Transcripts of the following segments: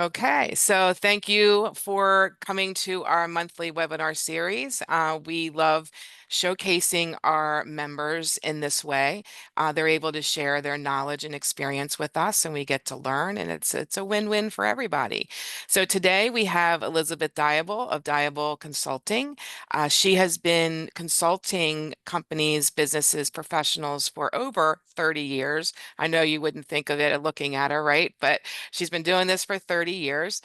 Okay, so thank you for coming to our monthly webinar series. We love showcasing our members in this way. They're able to share their knowledge and experience with us, and we get to learn, and it's a win-win for everybody. So today we have Elizabeth Diable of Diable Consulting. She has been consulting companies, businesses, professionals for over 30 years. I know you wouldn't think of it looking at her, right? But she's been doing this for 30 years.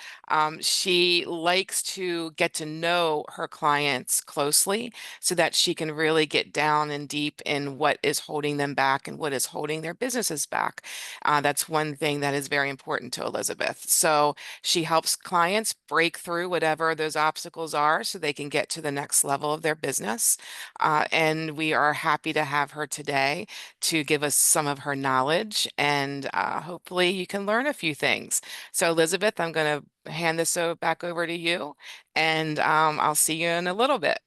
She likes to get to know her clients closely so that she can really get down and deep in what is holding them back and what is holding their businesses back. That's one thing that is very important to Elizabeth. So she helps clients break through whatever those obstacles are so they can get to the next level of their business. And we are happy to have her today to give us some of her knowledge, and hopefully you can learn a few things. So Elizabeth, I'm going to hand this back over to you, and I'll see you in a little bit.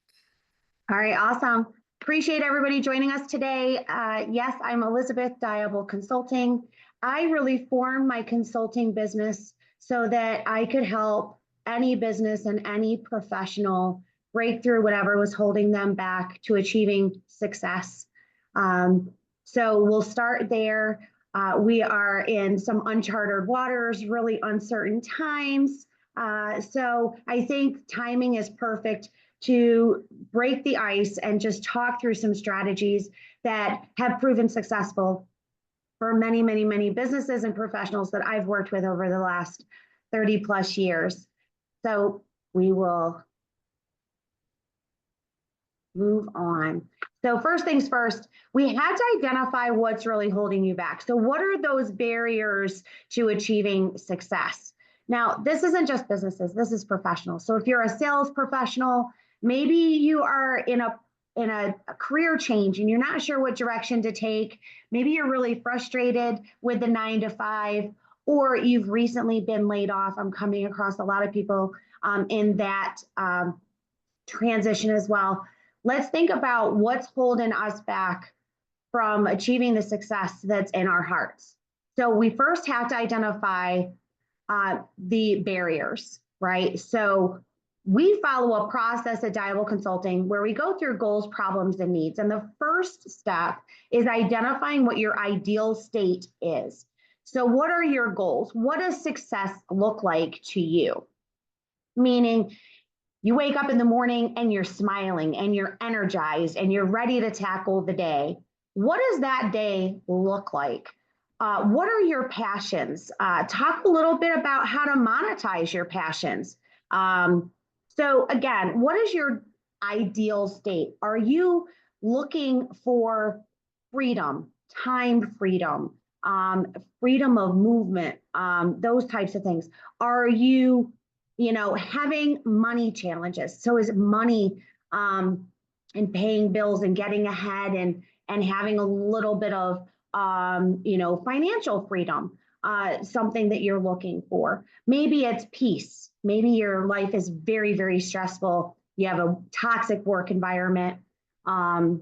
All right, awesome. Appreciate everybody joining us today. Yes, I'm Elizabeth, Diable Consulting. I really formed my consulting business so that I could help any business and any professional break through whatever was holding them back to achieving success. So we'll start there. We are in some uncharted waters, really uncertain times. So I think timing is perfect to break the ice and just talk through some strategies that have proven successful for many, many, many businesses and professionals that I've worked with over the last 30 plus years. So we will move on. So first things first, we had to identify what's really holding you back. So what are those barriers to achieving success? Now, this isn't just businesses, this is professionals. So if you're a sales professional, maybe you are in a career change and you're not sure what direction to take. Maybe you're really frustrated with the 9 to 5, or you've recently been laid off. I'm coming across a lot of people in that transition as well. Let's think about what's holding us back from achieving the success that's in our hearts. So we first have to identify the barriers, right? So we follow a process at Diable Consulting where we go through goals, problems, and needs. And the first step is identifying what your ideal state is. So what are your goals? What does success look like to you? Meaning, you wake up in the morning and you're smiling and you're energized and you're ready to tackle the day. What does that day look like? What are your passions? Talk a little bit about how to monetize your passions. So again, what is your ideal state? Are you looking for freedom, time freedom, freedom of movement, those types of things? Are you having money challenges? So is money and paying bills and getting ahead and having a little bit of financial freedom, something that you're looking for? Maybe it's peace. Maybe your life is very, very stressful. You have a toxic work environment. So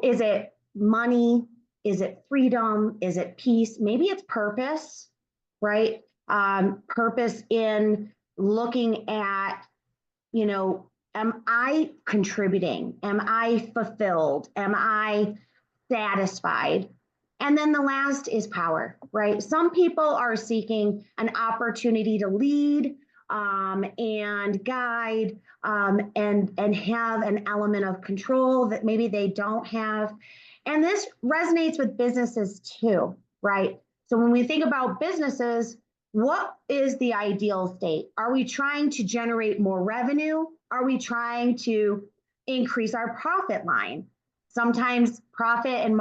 is it money? Is it freedom? Is it peace? Maybe it's purpose, right? Purpose in looking at, am I contributing? Am I fulfilled? Am I satisfied? And then the last is power, right? Some people are seeking an opportunity to lead and guide and have an element of control that maybe they don't have. And this resonates with businesses too, right? So when we think about businesses, what is the ideal state? Are we trying to generate more revenue? Are we trying to increase our profit line? Sometimes profit and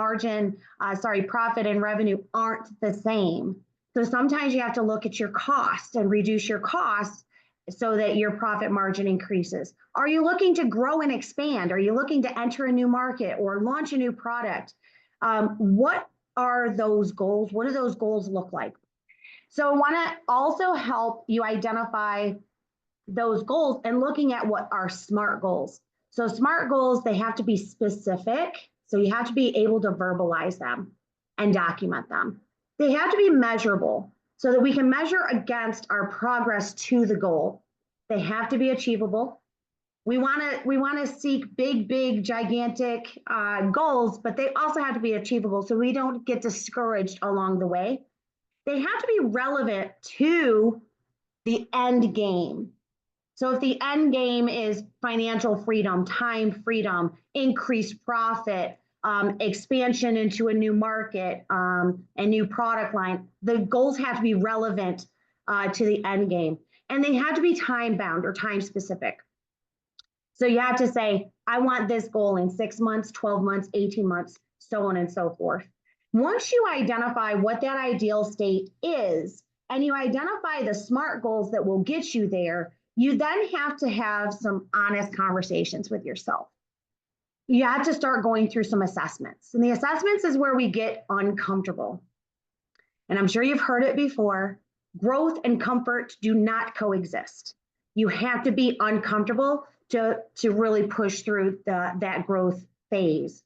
revenue aren't the same. So sometimes you have to look at your costs and reduce your costs so that your profit margin increases. Are you looking to grow and expand? Are you looking to enter a new market or launch a new product? What are those goals? What do those goals look like? So I want to also help you identify those goals and looking at what are SMART goals. So SMART goals, they have to be specific. So you have to be able to verbalize them and document them. They have to be measurable. so that we can measure against our progress to the goal. They have to be achievable. We want to seek big, gigantic goals, but they also have to be achievable so we don't get discouraged along the way. They have to be relevant to the end game. So if the end game is financial freedom, time freedom, increased profit, expansion into a new market, a new product line, the goals have to be relevant to the end game. And they have to be time bound or time specific. So you have to say, I want this goal in 6 months, 12 months, 18 months, so on and so forth. Once you identify what that ideal state is, and you identify the SMART goals that will get you there, you then have to have some honest conversations with yourself. You have to start going through some assessments. And the assessments is where we get uncomfortable. And I'm sure you've heard it before. Growth and comfort do not coexist. You have to be uncomfortable to really push through that growth phase.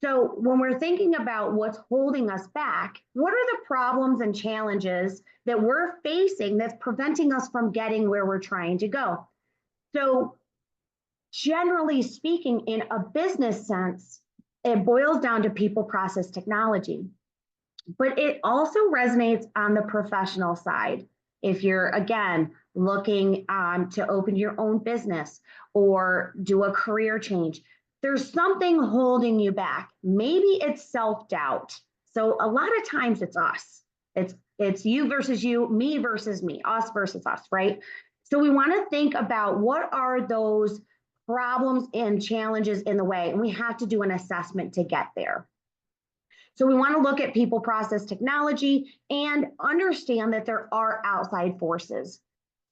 So when we're thinking about what's holding us back, what are the problems and challenges that we're facing that's preventing us from getting where we're trying to go? So generally speaking, in a business sense, it boils down to people, process, technology. But it also resonates on the professional side. If you're, again, looking to open your own business or do a career change, there's something holding you back. Maybe it's self-doubt. So a lot of times it's us. It's you versus you, me versus me, us versus us, right? So we want to think about what are those problems and challenges in the way, and we have to do an assessment to get there. So we want to look at people, process, technology, and understand that there are outside forces.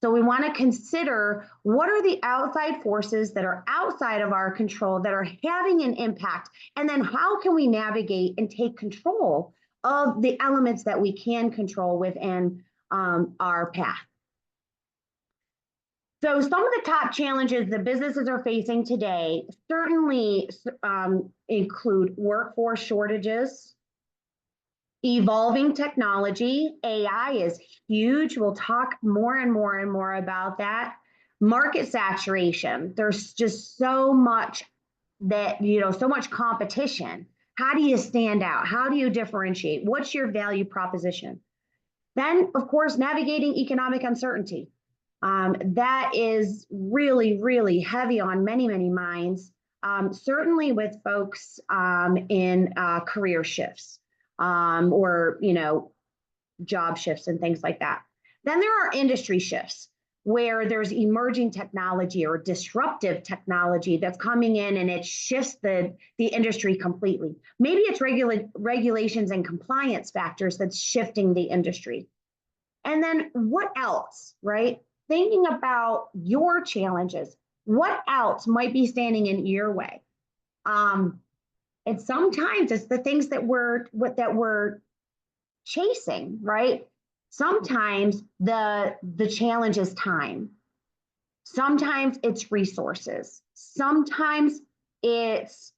So we want to consider what are the outside forces that are outside of our control that are having an impact, and then how can we navigate and take control of the elements that we can control within our path. So some of the top challenges that businesses are facing today certainly include workforce shortages, evolving technology. AI is huge. We'll talk more and more about that. Market saturation. There's just so much so much competition. How do you stand out? How do you differentiate? What's your value proposition? Then, of course, navigating economic uncertainty. That is really heavy on many minds, certainly with folks in career shifts or job shifts and things like that. Then there are industry shifts where there's emerging technology or disruptive technology that's coming in and it shifts the industry completely. Maybe it's regulations and compliance factors that's shifting the industry. And then what else, right? Thinking about your challenges, what else might be standing in your way? And sometimes it's the things that we're chasing, right? Sometimes the challenge is time. Sometimes it's resources. Sometimes it's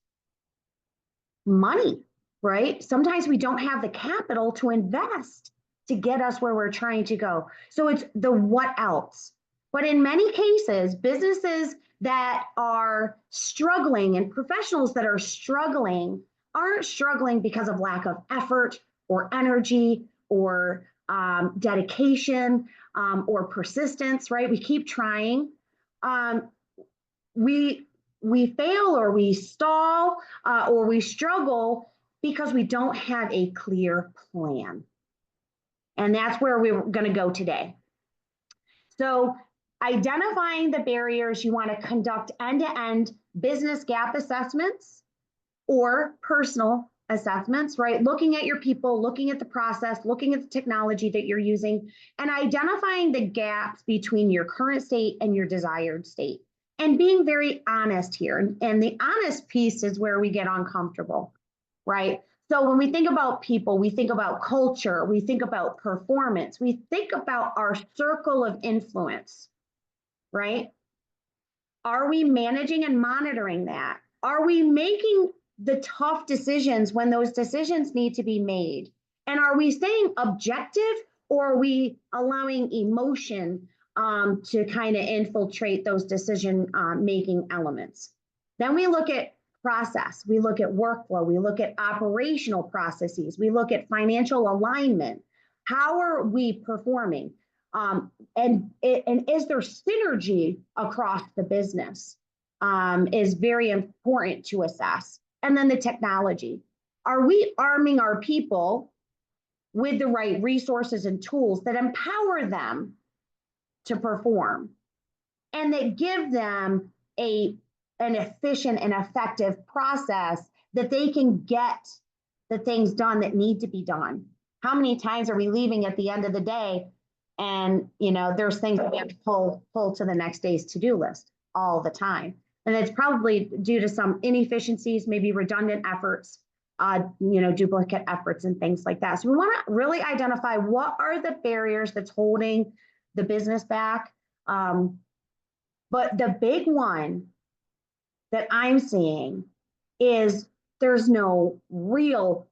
money, right? Sometimes we don't have the capital to invest to get us where we're trying to go. So it's the what else. But in many cases, businesses that are struggling and professionals that are struggling aren't struggling because of lack of effort or energy or dedication or persistence, right? We keep trying. We fail or we stall or we struggle because we don't have a clear plan. And that's where we're going to go today. So identifying the barriers, you want to conduct end-to-end business gap assessments or personal assessments, right? Looking at your people, looking at the process, looking at the technology that you're using, and identifying the gaps between your current state and your desired state. And being very honest here. And the honest piece is where we get uncomfortable, right? So when we think about people, we think about culture, we think about performance, we think about our circle of influence, right? Are we managing and monitoring that? Are we making the tough decisions when those decisions need to be made? And are we staying objective Or are we allowing emotion to kind of infiltrate those decision making elements? Then we look at process, we look at workflow, we look at operational processes, we look at financial alignment. How are we performing? And is there synergy across the business? Is very important to assess. And then the technology. Are we arming our people with the right resources and tools that empower them to perform and that give them an efficient and effective process that they can get the things done that need to be done? How many times are we leaving at the end of the day and there's things that we have to pull to the next day's to-do list all the time? And it's probably due to some inefficiencies, maybe redundant efforts, duplicate efforts and things like that. So we want to really identify what are the barriers that's holding the business back. But the big one that I'm seeing is there's no real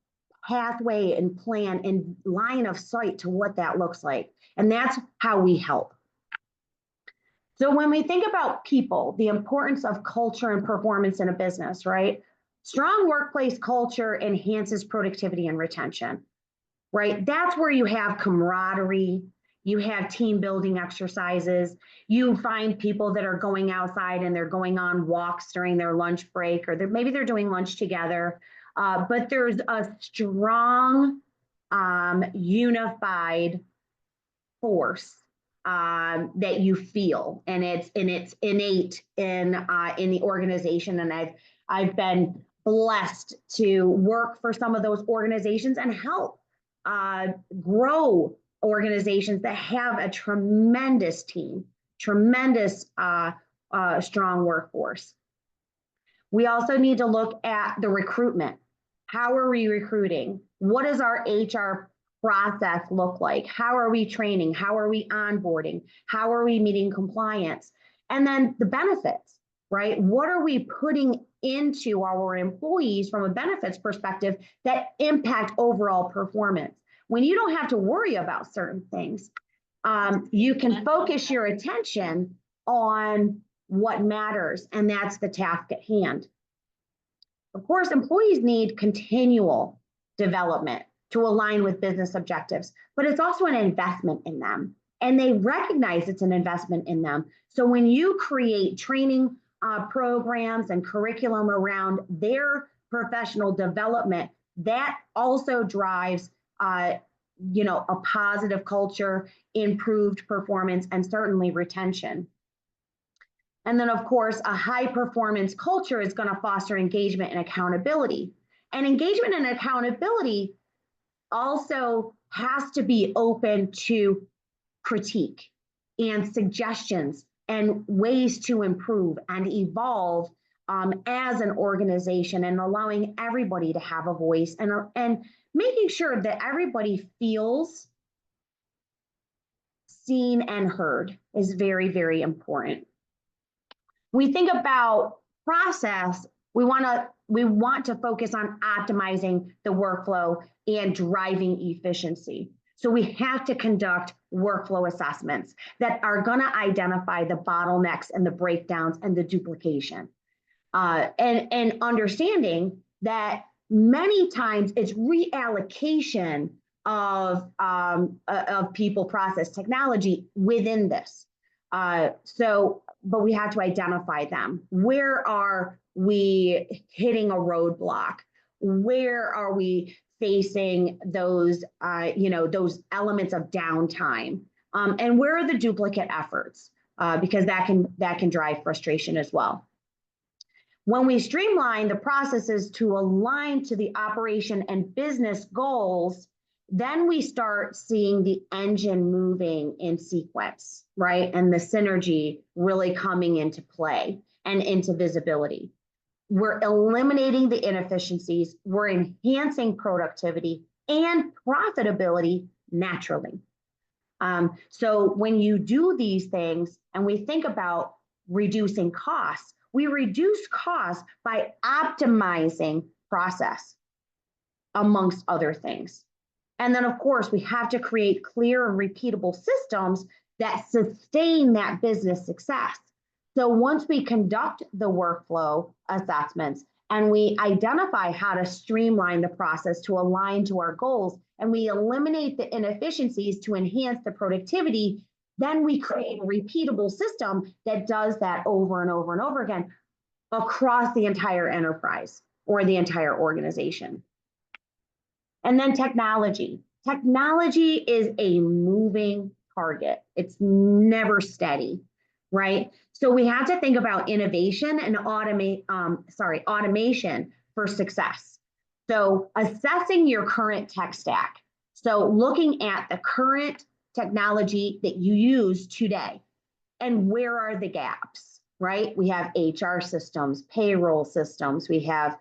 pathway and plan and line of sight to what that looks like. And that's how we help. So when we think about people, the importance of culture and performance in a business, right? Strong workplace culture enhances productivity and retention, right? That's where you have camaraderie, you have team building exercises, you find people that are going outside and they're going on walks during their lunch break, or maybe they're doing lunch together, but there's a strong, unified force that you feel, and it's innate in the organization. And I've been blessed to work for some of those organizations and help grow organizations that have a tremendous team, tremendous strong workforce. We also need to look at the recruitment. How are we recruiting? What does our HR process look like? How are we training? How are we onboarding? How are we meeting compliance? And then the benefits, right? What are we putting into our employees from a benefits perspective that impact overall performance? When you don't have to worry about certain things, you can focus your attention on what matters, and that's the task at hand. Of course, employees need continual development to align with business objectives, but it's also an investment in them, and they recognize it's an investment in them. So when you create training programs and curriculum around their professional development, that also drives a positive culture, improved performance, and certainly retention. And then, of course, a high performance culture is going to foster engagement and accountability. And engagement and accountability also has to be open to critique and suggestions and ways to improve and evolve as an organization, and allowing everybody to have a voice, and making sure that everybody feels seen and heard is very, very important. We think about process, we want to focus on optimizing the workflow and driving efficiency. So we have to conduct workflow assessments that are going to identify the bottlenecks and the breakdowns and the duplication. And understanding that many times it's reallocation of people, process, technology within this. But we have to identify them. Where are we hitting a roadblock? Where are we facing those, those elements of downtime? And where are the duplicate efforts? Because that can drive frustration as well. When we streamline the processes to align to the operation and business goals, then we start seeing the engine moving in sequence, right? And the synergy really coming into play and into visibility. We're eliminating the inefficiencies, we're enhancing productivity and profitability naturally. So when you do these things and we think about reducing costs, we reduce costs by optimizing process, amongst other things. And then, of course, we have to create clear and repeatable systems that sustain that business success. So once we conduct the workflow assessments and we identify how to streamline the process to align to our goals, and we eliminate the inefficiencies to enhance the productivity, then we create a repeatable system that does that over and over and over again across the entire enterprise or the entire organization. And then technology. Technology is a moving target. It's never steady, right? So we have to think about innovation and automation for success. So assessing your current tech stack. So looking at the current technology that you use today and where are the gaps, right? We have HR systems, payroll systems, we have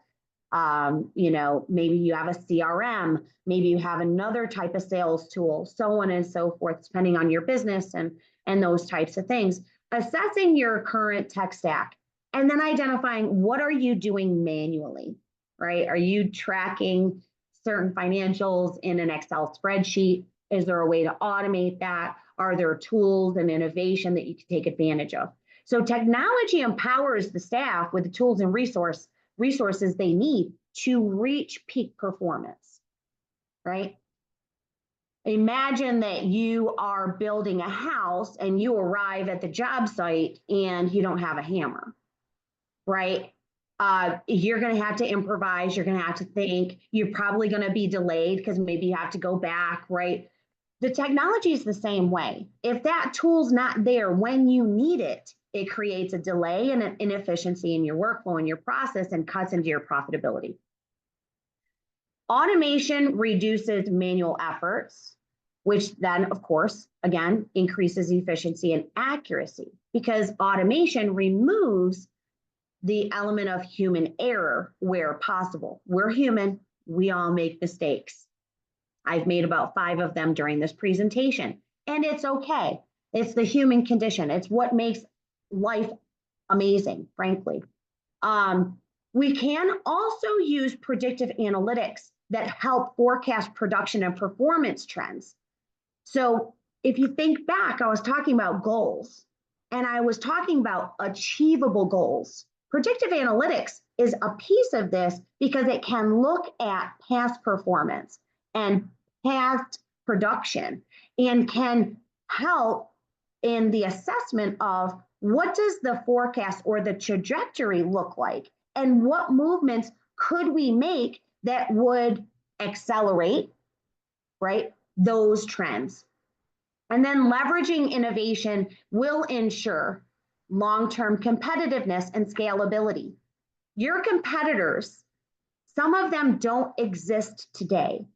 maybe you have a CRM, maybe you have another type of sales tool, so on and so forth, depending on your business and those types of things. Assessing your current tech stack and then identifying what are you doing manually, right? Are you tracking certain financials in an Excel spreadsheet? Is there a way to automate that? Are there tools and innovation that you can take advantage of? So technology empowers the staff with the tools and resources they need to reach peak performance, right? Imagine that you are building a house and you arrive at the job site and you don't have a hammer, right? You're going to have to improvise. You're going to have to think. You're probably going to be delayed because maybe you have to go back, right? The technology is the same way. If that tool's not there when you need it, it creates a delay and an inefficiency in your workflow and your process and cuts into your profitability. Automation reduces manual efforts, which then, of course, again, increases efficiency and accuracy because automation removes the element of human error where possible. We're human, we all make mistakes. I've made about 5 of them during this presentation, and it's okay. It's the human condition. It's what makes life amazing, frankly. We can also use predictive analytics that help forecast production and performance trends. So if you think back, I was talking about goals, and I was talking about achievable goals. Predictive analytics is a piece of this because it can look at past performance and past production and can help in the assessment of what does the forecast or the trajectory look like and what movements could we make that would accelerate, right, those trends. And then leveraging innovation will ensure long-term competitiveness and scalability. Your competitors, some of them don't exist today,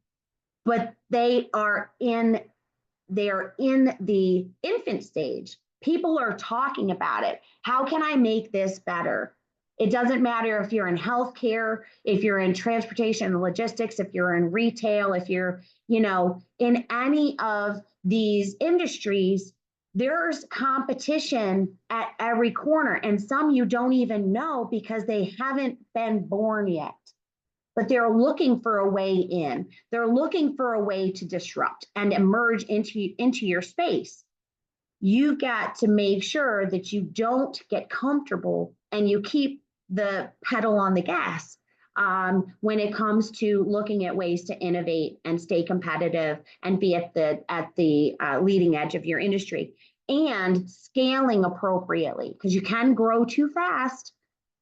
but they are in the infant stage. People are talking about it. How can I make this better? It doesn't matter if you're in healthcare, if you're in transportation and logistics, if you're in retail, if you're, in any of these industries, there's competition at every corner, and some you don't even know because they haven't been born yet. But they're looking for a way in. They're looking for a way to disrupt and emerge into your space. You've got to make sure that you don't get comfortable and you keep the pedal on the gas when it comes to looking at ways to innovate and stay competitive and be at the leading edge of your industry and scaling appropriately because you can grow too fast.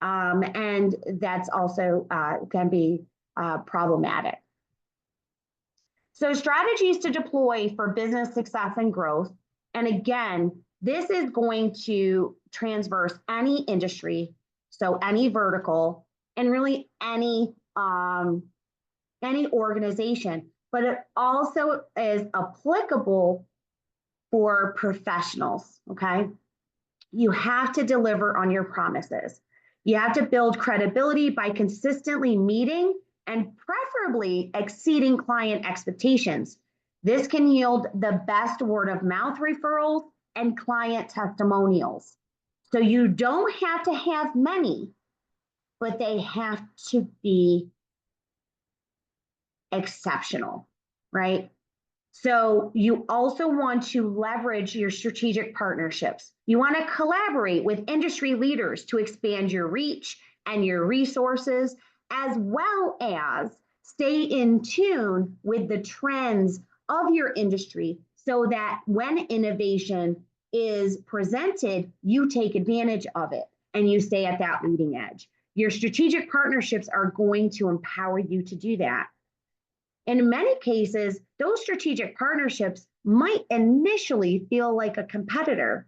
And that's also can be problematic. So strategies to deploy for business success and growth. And again, this is going to transverse any industry, so any vertical, and really any organization, but it also is applicable for professionals, okay? You have to deliver on your promises. You have to build credibility by consistently meeting and preferably exceeding client expectations. This can yield the best word of mouth referrals and client testimonials. So you don't have to have many, but they have to be exceptional, right? So you also want to leverage your strategic partnerships. You want to collaborate with industry leaders to expand your reach and your resources, as well as stay in tune with the trends of your industry so that when innovation is presented, you take advantage of it and you stay at that leading edge. Your strategic partnerships are going to empower you to do that. In many cases, those strategic partnerships might initially feel like a competitor.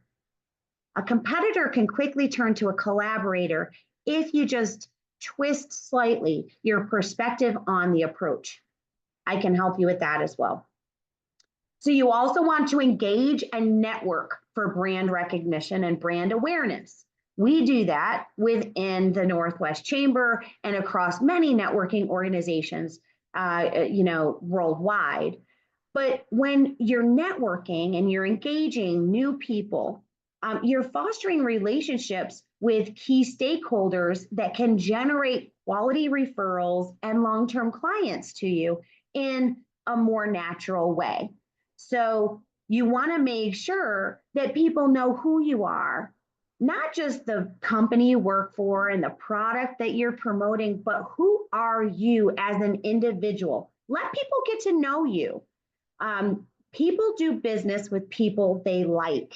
A competitor can quickly turn to a collaborator if you just twist slightly your perspective on the approach. I can help you with that as well. So you also want to engage and network for brand recognition and brand awareness. We do that within the Northwest Chamber and across many networking organizations, worldwide. But when you're networking and you're engaging new people, you're fostering relationships with key stakeholders that can generate quality referrals and long-term clients to you in a more natural way. So you want to make sure that people know who you are, not just the company you work for and the product that you're promoting, but who are you as an individual? Let people get to know you. People do business with people they like.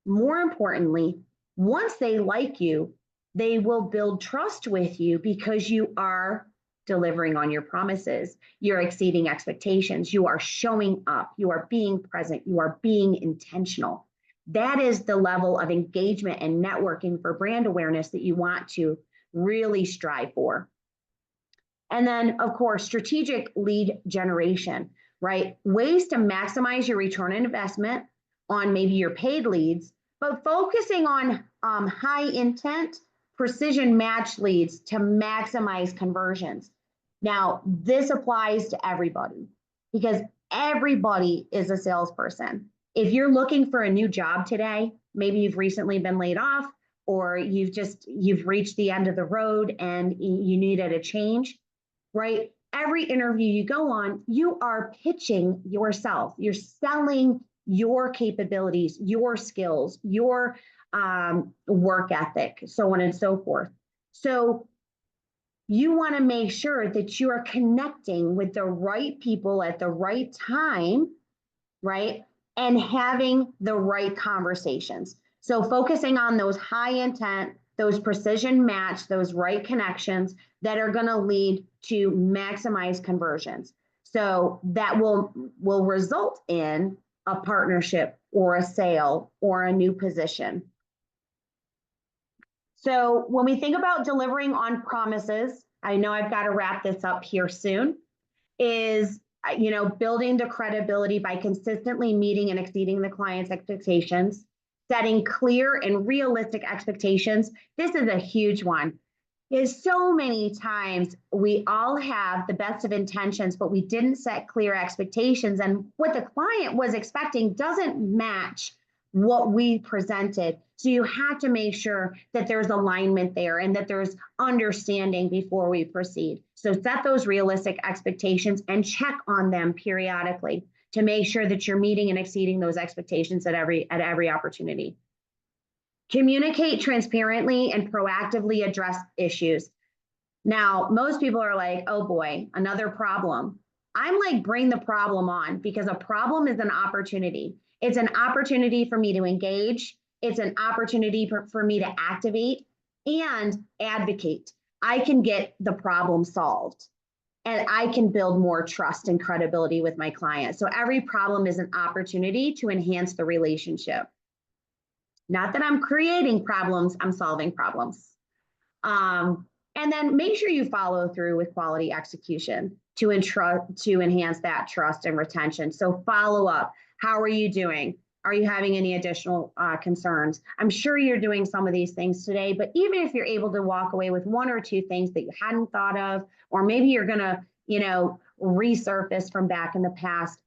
More importantly, once they like you, they will build trust with you because you are delivering on your promises. You're exceeding expectations. You are showing up. You are being present. You are being intentional. That is the level of engagement and networking for brand awareness that you want to really strive for. And then, of course, strategic lead generation, right? Ways to maximize your return on investment on maybe your paid leads, but focusing on high intent, precision match leads to maximize conversions. Now, this applies to everybody because everybody is a salesperson. If you're looking for a new job today, maybe you've recently been laid off or you've reached the end of the road and you needed a change, right? Every interview you go on, you are pitching yourself. You're selling your capabilities, your skills, your work ethic, so on and so forth. So you want to make sure that you are connecting with the right people at the right time, right? And having the right conversations. So focusing on those high intent, those precision match, those right connections that are going to lead to maximize conversions. So that will result in a partnership or a sale or a new position. So when we think about delivering on promises, I know I've got to wrap this up here soon, is building the credibility by consistently meeting and exceeding the client's expectations, setting clear and realistic expectations. This is a huge one. Is so many times we all have the best of intentions, but we didn't set clear expectations. And what the client was expecting doesn't match what we presented. So you have to make sure that there's alignment there and that there's understanding before we proceed. So set those realistic expectations and check on them periodically to make sure that you're meeting and exceeding those expectations at every opportunity. Communicate transparently and proactively address issues. Now, most people are like, oh boy, another problem. I'm like, bring the problem on, because a problem is an opportunity. It's an opportunity for me to engage. It's an opportunity for me to activate and advocate. I can get the problem solved and I can build more trust and credibility with my clients. So every problem is an opportunity to enhance the relationship. Not that I'm creating problems, I'm solving problems. And then make sure you follow through with quality execution to enhance that trust and retention. So follow up. How are you doing? Are you having any additional concerns? I'm sure you're doing some of these things today, but even if you're able to walk away with one or two things that you hadn't thought of, or maybe you're gonna, resurface from back in the past,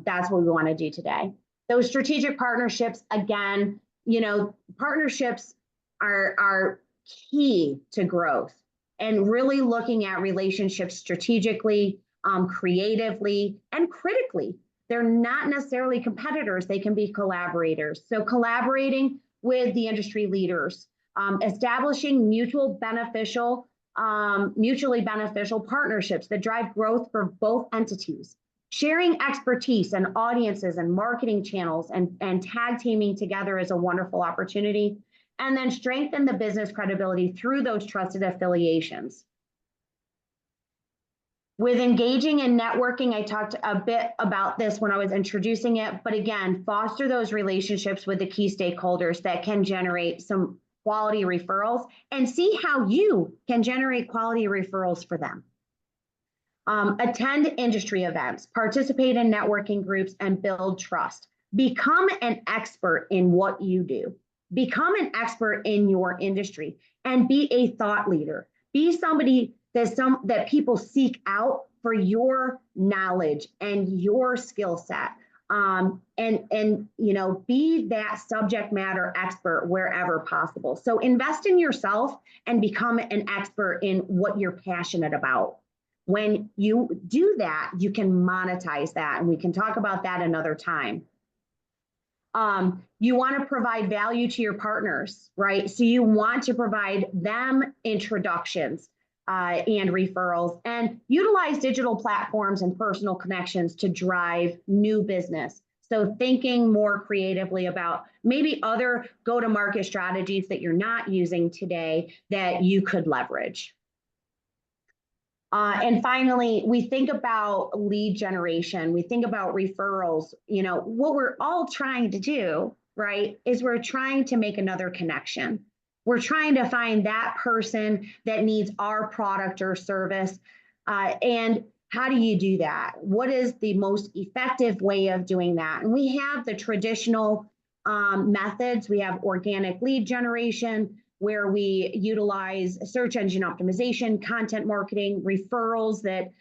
that's what we wanna do today. Those strategic partnerships, again, partnerships are key to growth and really looking at relationships strategically, creatively and critically. They're not necessarily competitors, they can be collaborators. So, collaborating with the industry leaders, establishing mutually beneficial partnerships that drive growth for both entities, sharing expertise and audiences and marketing channels and tag teaming together is a wonderful opportunity. And then strengthen the business credibility through those trusted affiliations. With engaging in networking, I talked a bit about this when I was introducing it, but again, foster those relationships with the key stakeholders that can generate some quality referrals and see how you can generate quality referrals for them. Attend industry events, participate in networking groups, and build trust. Become an expert in what you do. Become an expert in your industry and be a thought leader. Be somebody that people seek out for your knowledge and your skill set. Be that subject matter expert wherever possible. So invest in yourself and become an expert in what you're passionate about. When you do that, you can monetize that, and we can talk about that another time. You want to provide value to your partners, right? So you want to provide them introductions and referrals, and utilize digital platforms and personal connections to drive new business. So thinking more creatively about maybe other go-to-market strategies that you're not using today that you could leverage. And finally, we think about lead generation. We think about referrals. What we're all trying to do, right, is we're trying to make another connection. We're trying to find that person that needs our product or service. And how do you do that? What is the most effective way of doing that? And we have the traditional methods. We have organic lead generation, where we utilize search engine optimization, content marketing, referrals that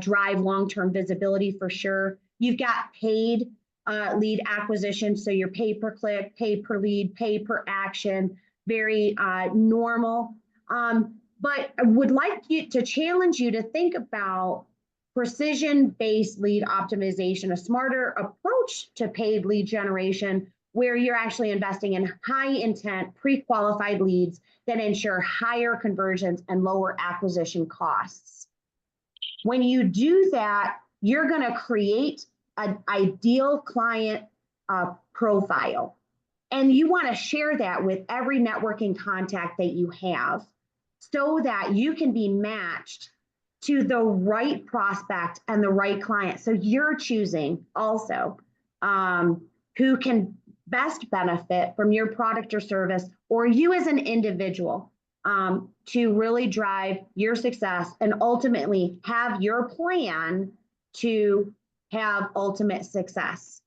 drive long-term visibility for sure. You've got paid lead acquisition, so your pay per click, pay per lead, pay per action, very normal. But I would like to challenge you to think about precision-based lead optimization, a smarter approach to paid lead generation, where you're actually investing in high intent, pre-qualified leads that ensure higher conversions and lower acquisition costs. When you do that, you're going to create an ideal client profile. And you want to share that with every networking contact that you have so that you can be matched to the right prospect and the right client. So you're choosing also who can best benefit from your product or service, or you as an individual, to really drive your success and ultimately have your plan to have ultimate success.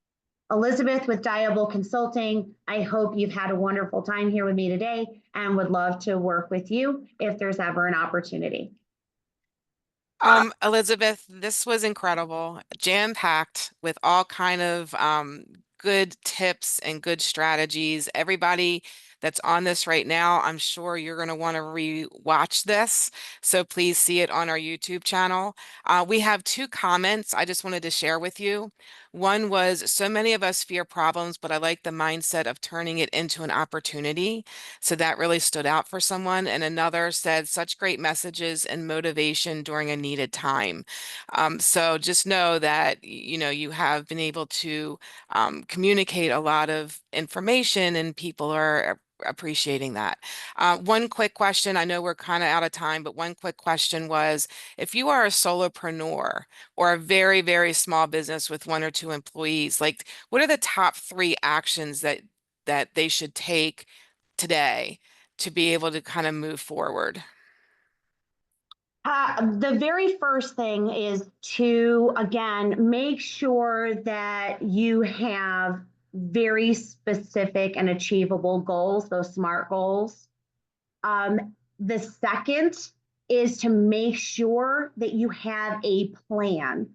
Elizabeth with Diable Consulting, I hope you've had a wonderful time here with me today and would love to work with you if there's ever an opportunity. Elizabeth, this was incredible, jam-packed with all kind of good tips and good strategies. Everybody that's on this right now, I'm sure you're going to want to re-watch this. So please see it on our YouTube channel. We have two comments I just wanted to share with you. One was, so many of us fear problems, but I like the mindset of turning it into an opportunity. So that really stood out for someone. And another said, such great messages and motivation during a needed time. So just know that, you have been able to communicate a lot of information and people are appreciating that. One quick question, I know we're kind of out of time, but one quick question was, if you are a solopreneur or a very, very small business with one or two employees, like what are the top 3 actions that they should take today to be able to kind of move forward? The very first thing is to, again, make sure that you have very specific and achievable goals, those SMART goals. The second is to make sure that you have a plan.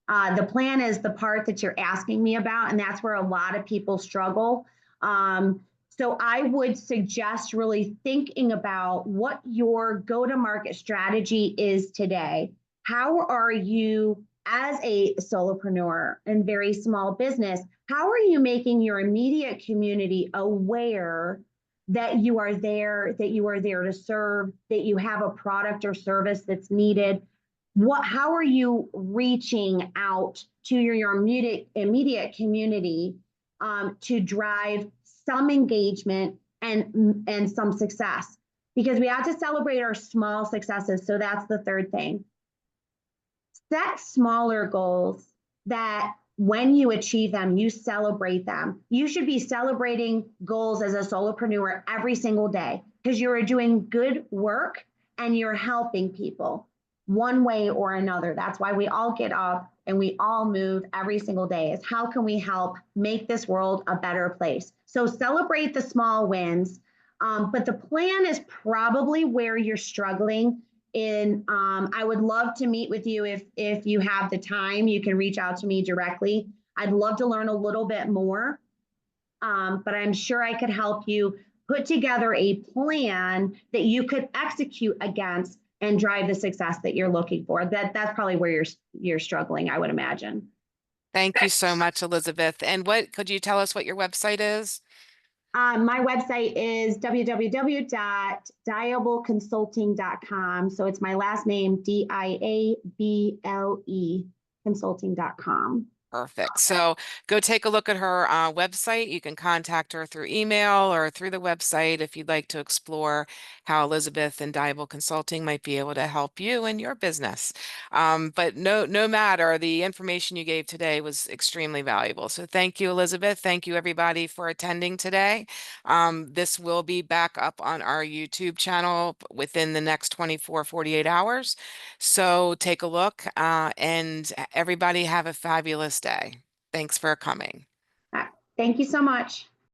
The plan is the part that you're asking me about, and that's where a lot of people struggle. So I would suggest really thinking about what your go-to-market strategy is today. how are you, as a solopreneur and very small business, how are you making your immediate community aware that you are there, that you are there to serve, that you have a product or service that's needed? How are you reaching out to your immediate community to drive some engagement and some success? Because we have to celebrate our small successes. So that's the third thing. Set smaller goals that when you achieve them, you celebrate them. You should be celebrating goals as a solopreneur every single day because you're doing good work and you're helping people one way or another. That's why we all get up and we all move every single day, is how can we help make this world a better place? So celebrate the small wins. But the plan is probably where you're struggling in. I would love to meet with you if you have the time. You can reach out to me directly. I'd love to learn a little bit more, but I'm sure I could help you put together a plan that you could execute against and drive the success that you're looking for. That's probably where you're struggling, I would imagine. Thank you so much, Elizabeth. And what could you tell us what your website is? My website is www.diableconsulting.com. So it's my last name, Diable consulting.com. Perfect. So go take a look at her website. You can contact her through email or through the website if you'd like to explore how Elizabeth and Diable Consulting might be able to help you in your business. But no matter, the information you gave today was extremely valuable. So thank you, Elizabeth. Thank you, everybody, for attending today. This will be back up on our YouTube channel within the next 48 hours. So take a look and everybody have a fabulous day. Thanks for coming. Thank you so much.